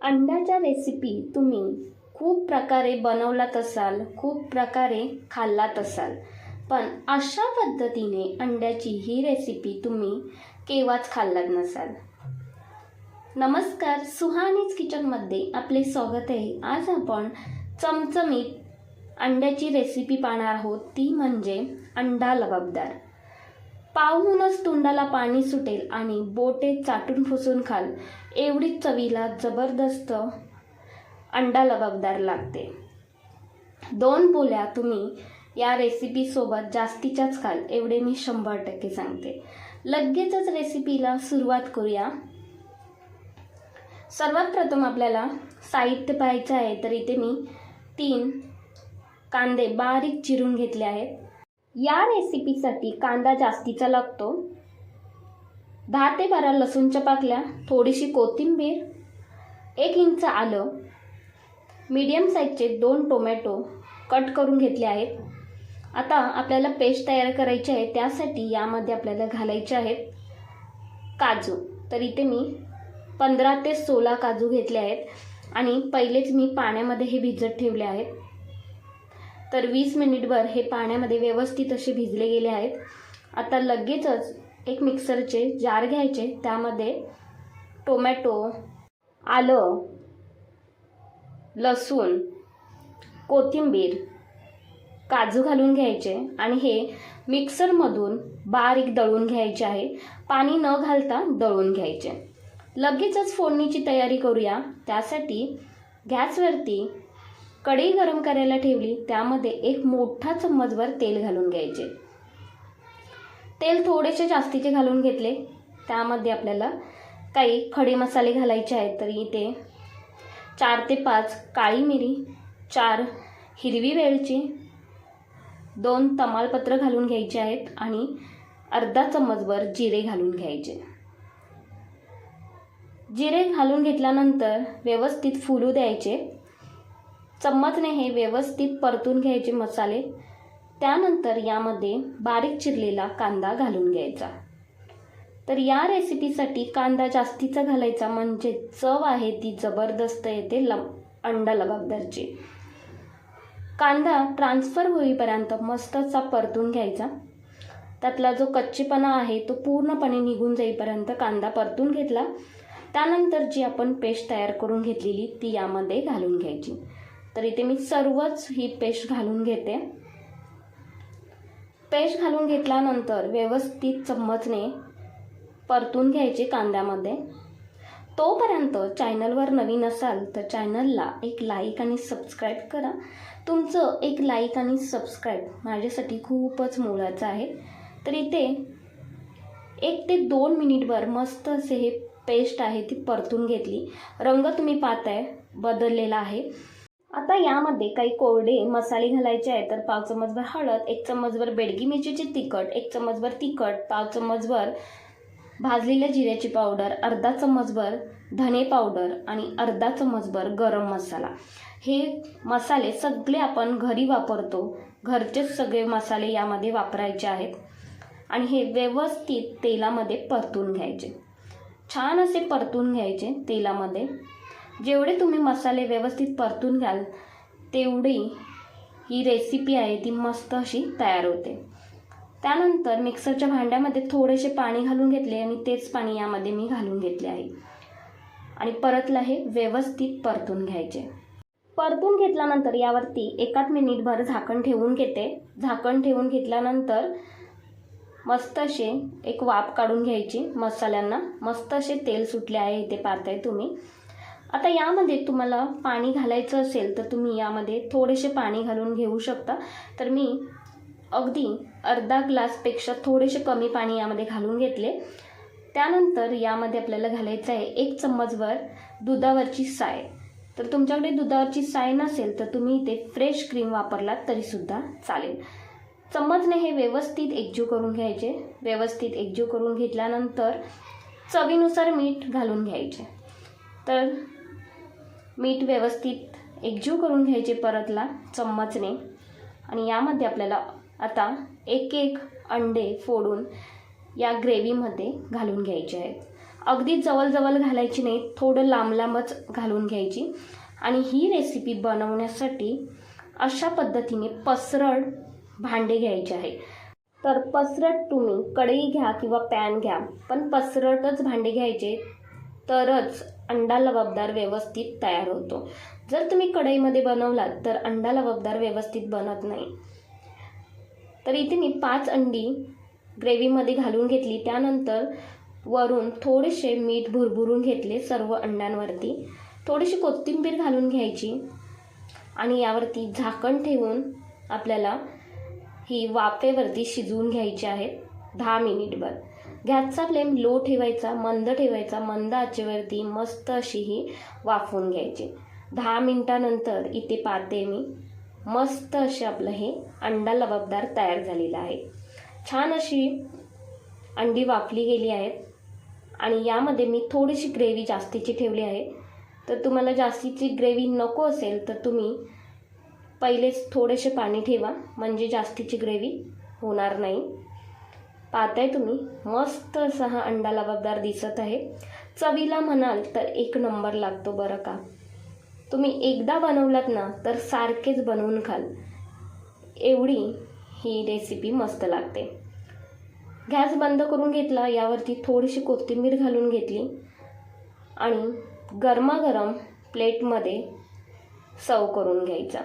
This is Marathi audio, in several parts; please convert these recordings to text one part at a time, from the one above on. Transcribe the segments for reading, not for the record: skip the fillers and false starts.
अंड्याच्या रेसिपी तुम्ही खूप प्रकारे बनवलात असाल, खूप प्रकारे खाल्लात असाल, पण अशा पद्धतीने अंड्याची ही रेसिपी तुम्ही केव्हाच खाल्लात नसाल. नमस्कार, सुहानीज किचनमध्ये आपले स्वागत आहे. आज आपण चमचमीत अंड्याची रेसिपी पाहणार आहोत, ती म्हणजे अंडा लबाबदार. पाहूनच तोंडाला पाणी सुटेल आणि बोटे चाटून फुसून खाल एवढी चवीला जबरदस्त अंडा लबाबदार लागते. 2 पोळ्या तुम्ही या रेसिपीसोबत जास्तीच्याच खाल एवढे मी 100% सांगते. लगेचच रेसिपीला सुरुवात करूया. सर्वात प्रथम आपल्याला साहित्य पाहायचं आहे, तर इथे मी 3 कांदे बारीक चिरून घेतले आहेत. या रेसिपीसाठी कांदा जास्तीचा लागतो. 10 ते 12 लसूणच्या पाकल्या, थोडीशी कोथिंबीर, 1 इंच आलं, मीडियम साईजचे 2 टोमॅटो कट करून घेतले आहेत. आता आपल्याला पेस्ट तयार करायची आहे. त्यासाठी यामध्ये आपल्याला घालायचे आहेत काजू. तर इथे मी 15 ते 16 काजू घेतले आहेत आणि पहिलेच मी पाण्यामध्ये हे भिजत ठेवले आहेत. तर 20 मिनिटभर हे पाण्यामध्ये व्यवस्थित असे भिजले गेले आहेत. आता लगेचच एक मिक्सरचे जार घ्यायचे, त्यामध्ये टोमॅटो, आलं, लसूण, कोथिंबीर, काजू घालून घ्यायचे आणि हे मिक्सरमधून बारीक दळून घ्यायचे आहे. पाणी न घालता दळून घ्यायचे. लगेचच फोडणीची तयारी करूया. त्यासाठी गॅसवरती कढई गरम करायला ठेवली. त्यामध्ये 1 मोठा चम्मचभर तेल घालून घ्यायचे. तेल थोडेसे जास्तीचे घालून घेतले. त्यामध्ये आपल्याला काही खडे मसाले घालायचे आहेत. तर इथे 4 ते 5 काळी मिरी, 4 हिरवी वेलची, 2 तमालपत्र घालून घ्यायचे आहेत आणि अर्धा चम्मचभर जिरे घालून घ्यायचे. जिरे घालून घेतल्यानंतर व्यवस्थित फुलू द्यायचे. चम्मचने हे व्यवस्थित परतून घ्यायचे मसाले. त्यानंतर यामध्ये बारीक चिरलेला कांदा घालून घ्यायचा. तर या रेसिपीसाठी कांदा जास्तीचा घालायचा, म्हणजे चव आहे ती जबरदस्त येते अंडा लबाबदारची. कांदा ट्रान्सफर होईपर्यंत मस्त असा परतून घ्यायचा. त्यातला जो कच्चेपणा आहे तो पूर्णपणे निघून जाईपर्यंत कांदा परतून घेतला. त्यानंतर जी आपण पेस्ट तयार करून घेतलेली ती यामध्ये घालून घ्यायची. तर इथे मी सर्वच ही पेस्ट घालून घेते. पेस्ट घालून घेतल्यानंतर व्यवस्थित चम्मचने परतून घ्यायचे कांद्यामध्ये. तोपर्यंत चॅनलवर नवीन असाल तर चॅनलला एक लाईक आणि सबस्क्राईब करा. तुमचं एक लाईक आणि सबस्क्राईब माझ्यासाठी खूपच मोलाचं आहे. तर इथे 1 ते 2 मिनिटभर मस्त असे हे पेस्ट आहे ती परतून घेतली. रंग तुम्ही पाहताय बदललेला आहे. आता यामध्ये काही कोरडे मसाले घालायचे आहेत. तर 1 चम्मचभर हळद, 1 चम्मचभर बेडगी मिरचीची तिखट, 1 चम्मचभर तिखट, 1 चम्मचभर भाजलेल्या जिऱ्याची पावडर, अर्धा चम्मचभर धने पावडर आणि अर्धा चम्मचभर गरम मसाला. हे मसाले सगळे आपण घरी वापरतो. घरचेच सगळे मसाले यामध्ये वापरायचे आहेत आणि हे व्यवस्थित तेलामध्ये परतून घ्यायचे. छान असे परतून घ्यायचे तेलामध्ये. जेवढे तुम्ही मसाले व्यवस्थित परतून घ्याल तेवढी ही रेसिपी आहे ती मस्त अशी तयार होते. त्यानंतर मिक्सरच्या भांड्यामध्ये थोडेसे पाणी घालून घेतले आणि तेच पाणी यामध्ये मी घालून घेतले आहे आणि परतला हे व्यवस्थित परतून घ्यायचे. परतून घेतल्यानंतर यावरती 1 मिनिटभर झाकण ठेवून घेते. झाकण ठेवून घेतल्यानंतर मस्त असे एक वाफ काढून घ्यायची. मसाल्यांना मस्त असे तेल सुटले आहे, इथे पाहताय तुम्ही. आता यामध्ये तुम्हाला पाणी घालायचं असेल तर तुम्ही यामध्ये थोडेसे पाणी घालून घेऊ शकता. तर मी अगदी अर्धा ग्लासपेक्षा थोडेसे कमी पाणी यामध्ये घालून घेतले. त्यानंतर यामध्ये आपल्याला घालायचं आहे 1 चम्मचभर दुधावरची साय. तर तुमच्याकडे दुधावरची साय नसेल तर तुम्ही इथे फ्रेश क्रीम वापरलात तरीसुद्धा चालेल. चम्मचने हे व्यवस्थित एकजीव करून घ्यायचे. व्यवस्थित एकजीव करून घेतल्यानंतर चवीनुसार मीठ घालून घ्यायचे. तर मीठ व्यवस्थित एकजीव करून घ्यायचे परतला चम्मचने आणि यामध्ये आपल्याला आता 1 अंडे फोडून या ग्रेव्हीमध्ये घालून घ्यायचे आहेत. अगदी जवळ घालायची नाही, थोडं लांबच घालून घ्यायची. आणि ही रेसिपी बनवण्यासाठी अशा पद्धतीने पसरट भांडे घ्यायचे आहे. तर पसरट तुम्ही कढई घ्या किंवा पॅन घ्या, पण पसरटच भांडे घ्यायचे, तरच अंडा लबाबदार व्यवस्थित तयार होतो. जर तुम्ही कढईमध्ये बनवलात तर अंडा लबाबदार व्यवस्थित बनत नाही. तर इथे मी 5 अंडी ग्रेव्हीमध्ये घालून घेतली. त्यानंतर वरून थोडेसे मीठ भुरभुरून घेतले सर्व अंड्यांवरती. थोडीशी कोथिंबीर घालून घ्यायची आणि यावरती झाकण ठेवून आपल्याला ही वाफेवरती शिजवून घ्यायची आहे 10 मिनिटभर. गॅसचा फ्लेम लो ठेवायचा, मंद ठेवायचा. मंद आचेवरती मस्त अशी ही वाफवून घ्यायची. 10 मिनिटानंतर इथे पाहते मी, मस्त असे आपलं हे अंडा लबाबदार तयार झालेलं आहे. छान अशी अंडी वाफली गेली आहेत आणि यामध्ये मी थोडीशी ग्रेव्ही जास्तीची ठेवली आहे. तर तुम्हाला जास्तीची ग्रेव्ही नको असेल तर तुम्ही पहिलेच थोडेसे पाणी ठेवा, म्हणजे जास्तीची ग्रेव्ही होणार नाही. पाहताय तुम्ही, मस्त असा हा अंडा लबाबदार दिसत आहे. चवीला म्हणाल तर 1 नंबर लागतो बरं का. तुम्ही एकदा बनवलात ना तर सारखेच बनवून खाल, एवढी ही रेसिपी मस्त लागते. गॅस बंद करून घेतला, यावरती थोडीशी कोथिंबीर घालून घेतली आणि गरमागरम प्लेटमध्ये सर्व करून घ्यायचा.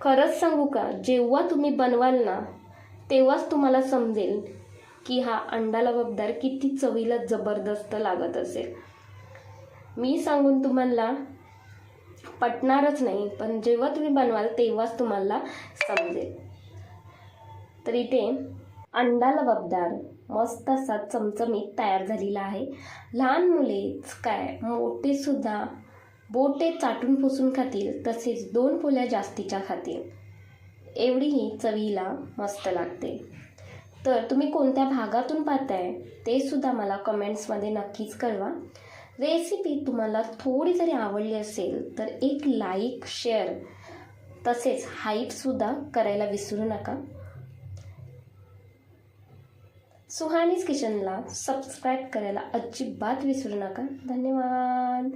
खरंच सांगू का, जेव्हा तुम्ही बनवाल ना तेव्हाच तुम्हाला समजेल की हा अंडा लबाबदार किती चवीला जबरदस्त लागत असेल. मी सांगून तुम्हाला पटणारच नाही, पण जेव्हा तुम्ही बनवाल तेव्हाच तुम्हाला समजेल. तर इथे अंडा लबाबदार मस्त असा चमचमीत तयार झालेला आहे. लहान मुलेच काय, मोठे सुद्धा बोटे चाटून पुसून खातील, तसेच 2 पोळ्या जास्तीच्या खातील, एवढी ही चवीला मस्त लागते. तर तुम्ही कोणत्या भागातून पाहताय ते सुद्धा मला कमेंट्समध्ये नक्कीच कळवा. रेसिपी तुम्हाला थोडी जरी आवडली असेल तर एक लाईक, शेअर तसेच हाईपसुद्धा करायला विसरू नका. सुहानीज किचनला सबस्क्राईब करायला अजिबात विसरू नका. धन्यवाद.